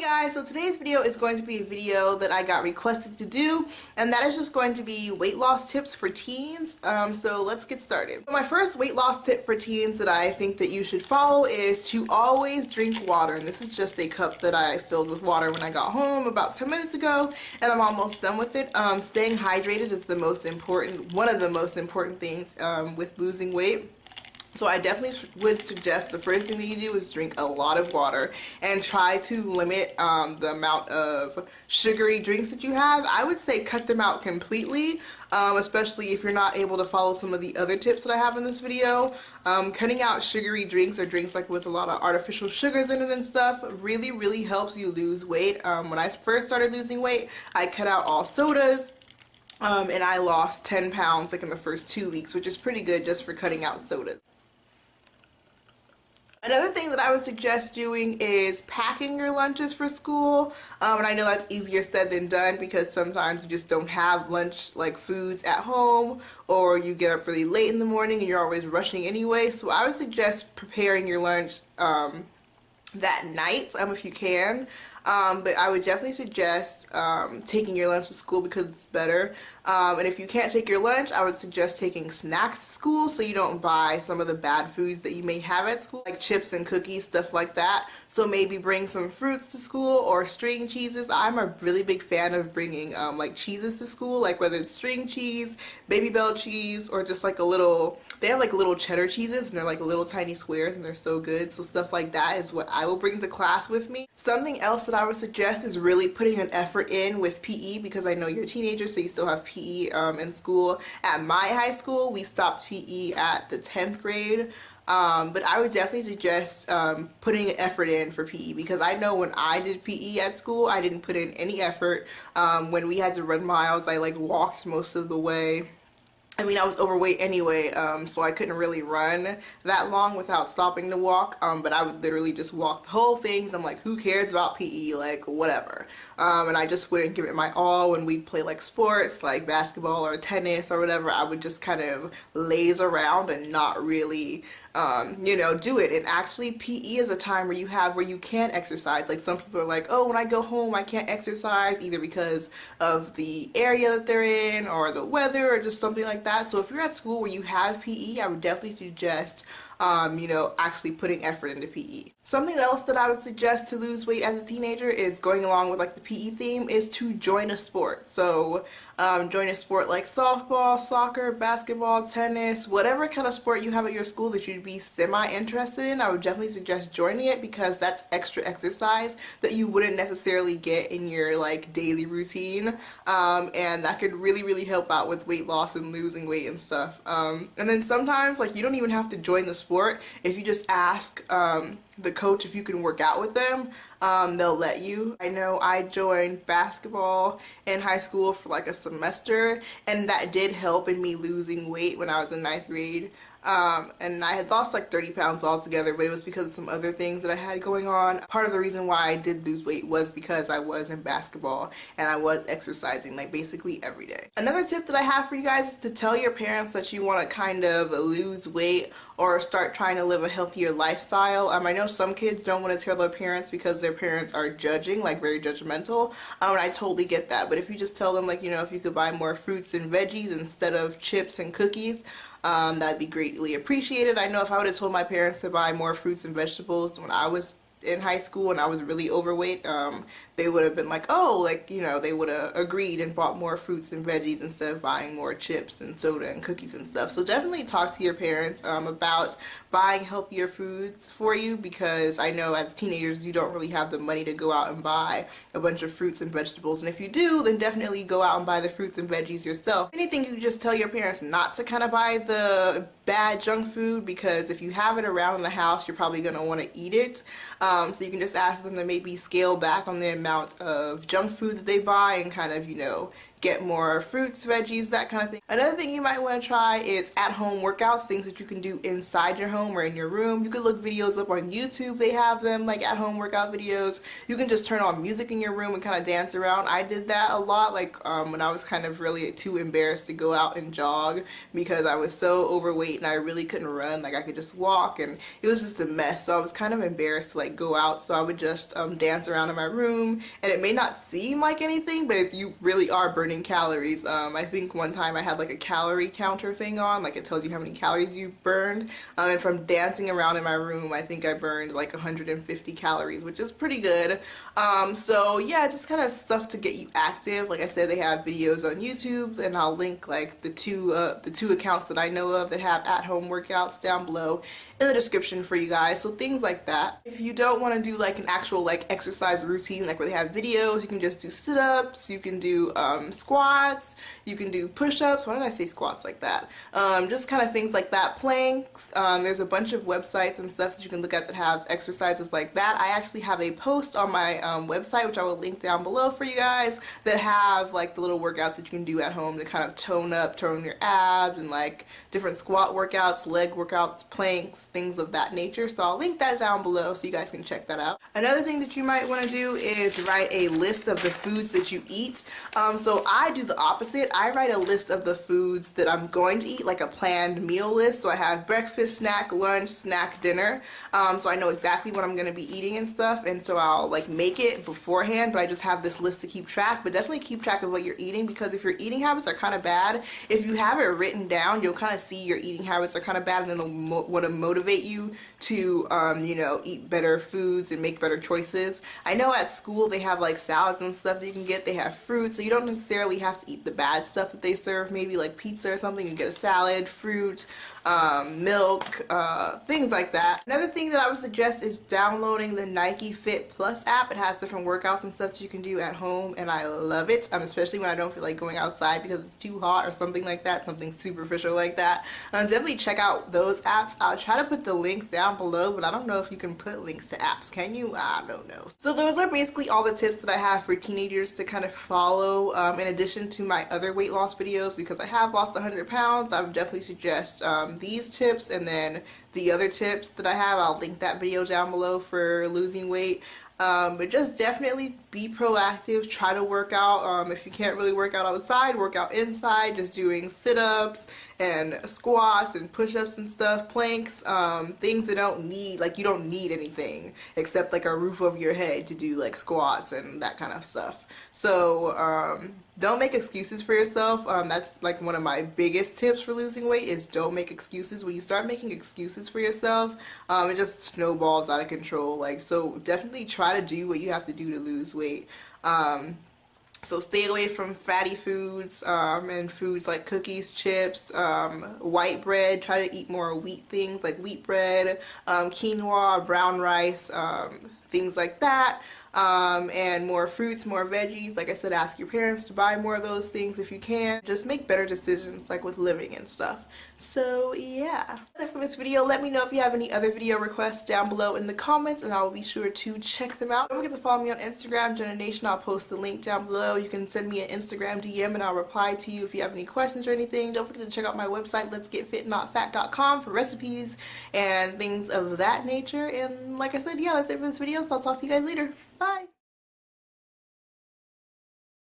Guys, so today's video is going to be a video that I got requested to do, and that is just going to be weight loss tips for teens. So let's get started. My first weight loss tip for teens that I think that you should follow is to always drink water. And this is just a cup that I filled with water when I got home about 10 minutes ago, and I'm almost done with it. Staying hydrated is one of the most important things with losing weight. So I definitely would suggest the first thing that you do is drink a lot of water and try to limit the amount of sugary drinks that you have. I would say cut them out completely, especially if you're not able to follow some of the other tips that I have in this video. Cutting out sugary drinks or drinks like with a lot of artificial sugars in it and stuff really helps you lose weight. When I first started losing weight, I cut out all sodas. And I lost 10 pounds like in the first 2 weeks, which is pretty good just for cutting out sodas. Another thing that I would suggest doing is packing your lunches for school. And I know that's easier said than done because sometimes you just don't have lunch like foods at home, or you get up really late in the morning and you're always rushing anyway. So I would suggest preparing your lunch that night if you can. But I would definitely suggest taking your lunch to school because it's better. And if you can't take your lunch, I would suggest taking snacks to school so you don't buy some of the bad foods that you may have at school, like chips and cookies, stuff like that. So maybe bring some fruits to school or string cheeses. I'm a really big fan of bringing like cheeses to school, like whether it's string cheese, Baby Bell cheese, or just like they have like little cheddar cheeses and they're like little tiny squares and they're so good. So stuff like that is what I will bring to class with me. Something else that I would suggest is really putting an effort in with PE, because I know you're teenagers, so you still have PE in school. At my high school, we stopped PE at the 10th grade. But I would definitely suggest putting an effort in for PE, because I know when I did PE at school, I didn't put in any effort. When we had to run miles, I like walked most of the way. I mean, I was overweight anyway, so I couldn't really run that long without stopping to walk, but I would literally just walk the whole thing. I'm like, who cares about PE, like whatever. And I just wouldn't give it my all. When we'd play like sports, like basketball or tennis or whatever, I would just kind of laze around and not really do it. And actually PE is a time where you can exercise. Like some people are like, oh, when I go home I can't exercise, either because of the area that they're in or the weather or just something like that. So if you're at school where you have PE, I would definitely suggest actually putting effort into PE. Something else that I would suggest to lose weight as a teenager is going along with like the PE theme is to join a sport. So join a sport like softball, soccer, basketball, tennis, whatever kind of sport you have at your school that you'd be semi-interested in. I would definitely suggest joining it, because that's extra exercise that you wouldn't necessarily get in your like daily routine, and that could really help out with weight loss and losing weight and stuff. And then sometimes like you don't even have to join the sport. If you just ask the coach if you can work out with them, they'll let you. I know I joined basketball in high school for like a semester, and that did help in me losing weight when I was in 9th grade. And I had lost like 30 pounds altogether, but it was because of some other things that I had going on. Part of the reason why I did lose weight was because I was in basketball and I was exercising like basically every day. Another tip that I have for you guys is to tell your parents that you want to kind of lose weight or start trying to live a healthier lifestyle. I know some kids don't want to tell their parents because their parents are judging, like very judgmental, and I totally get that. But if you just tell them, like, if you could buy more fruits and veggies instead of chips and cookies, that'd be greatly appreciated. I know if I would have told my parents to buy more fruits and vegetables when I was in high school and I was really overweight, they would have been like, oh, like, they would have agreed and bought more fruits and veggies instead of buying more chips and soda and cookies and stuff. So definitely talk to your parents about buying healthier foods for you, because I know as teenagers you don't really have the money to go out and buy a bunch of fruits and vegetables, and if you do, then definitely go out and buy the fruits and veggies yourself. Anything, you just tell your parents not to kind of buy the bad junk food, because if you have it around the house you're probably going to want to eat it. So you can just ask them to maybe scale back on the amount of junk food that they buy and kind of, get more fruits, veggies, that kind of thing. Another thing you might want to try is at-home workouts, things that you can do inside your home or in your room. You could look videos up on YouTube. They have them, like at-home workout videos. You can just turn on music in your room and kind of dance around. I did that a lot, like when I was kind of really too embarrassed to go out and jog because I was so overweight and I really couldn't run. Like I could just walk and it was just a mess. So I was kind of embarrassed to like go out. So I would just dance around in my room, and it may not seem like anything, but if you really are burning calories, I think one time I had like a calorie counter thing on, like it tells you how many calories you burned, and from dancing around in my room I think I burned like 150 calories, which is pretty good. So yeah, just kind of stuff to get you active. Like I said, they have videos on YouTube, and I'll link like the two accounts that I know of that have at-home workouts down below in the description for you guys. So things like that. If you don't want to do like an actual like exercise routine, like where they have videos, you can just do sit-ups, you can do squats, you can do push-ups. Why did I say squats like that? Just kind of things like that. Planks. There's a bunch of websites and stuff that you can look at that have exercises like that. I actually have a post on my website, which I will link down below for you guys, that have like the little workouts that you can do at home to kind of tone your abs, and like different squat workouts, leg workouts, planks, things of that nature. So I'll link that down below so you guys can check that out. Another thing that you might want to do is write a list of the foods that you eat. So I do the opposite. I write a list of the foods that I'm going to eat, like a planned meal list. So I have breakfast, snack, lunch, snack, dinner. So I know exactly what I'm going to be eating and stuff, and so I'll like make it beforehand, but I just have this list to keep track. But definitely keep track of what you're eating, because if your eating habits are kind of bad, if you have it written down, you'll kind of see your eating habits are kind of bad, and it'll want to motivate you to you know, eat better foods and make better choices. I know at school they have like salads and stuff that you can get. They have fruit, so you don't necessarily have to eat the bad stuff that they serve. Maybe like pizza or something, you get a salad, fruit, milk, things like that. Another thing that I would suggest is downloading the Nike Fit Plus app. It has different workouts and stuff that you can do at home, and I love it, especially when I don't feel like going outside because it's too hot or something like that, something superficial like that. Definitely check out those apps. I'll try to put the link down below, but I don't know if you can put links to apps. Can you? I don't know. So those are basically all the tips that I have for teenagers to kind of follow, in addition to my other weight loss videos, because I have lost 100 pounds. I would definitely suggest these tips, and then the other tips that I have, I'll link that video down below for losing weight. But just definitely be proactive. Try to work out. If you can't really work out outside, work out inside, just doing sit-ups and squats and push-ups and stuff, planks, things that don't need, like, you don't need anything except like a roof over your head to do like squats and that kind of stuff. So don't make excuses for yourself. That's like one of my biggest tips for losing weight, is don't make excuses. When you start making excuses for yourself, it just snowballs out of control. Like, so definitely try to do what you have to do to lose weight. So stay away from fatty foods, and foods like cookies, chips, white bread. Try to eat more wheat things like wheat bread, quinoa, brown rice, things like that. And more fruits, more veggies. Like I said, ask your parents to buy more of those things if you can. Just make better decisions, like with living and stuff. So yeah, that's it for this video. Let me know if you have any other video requests down below in the comments, and I will be sure to check them out. Don't forget to follow me on Instagram, Jenna Nation. I'll post the link down below. You can send me an Instagram DM and I'll reply to you if you have any questions or anything. Don't forget to check out my website, letsgetfitnotfat.com, for recipes and things of that nature. And like I said, yeah, that's it for this video, so I'll talk to you guys later. Bye!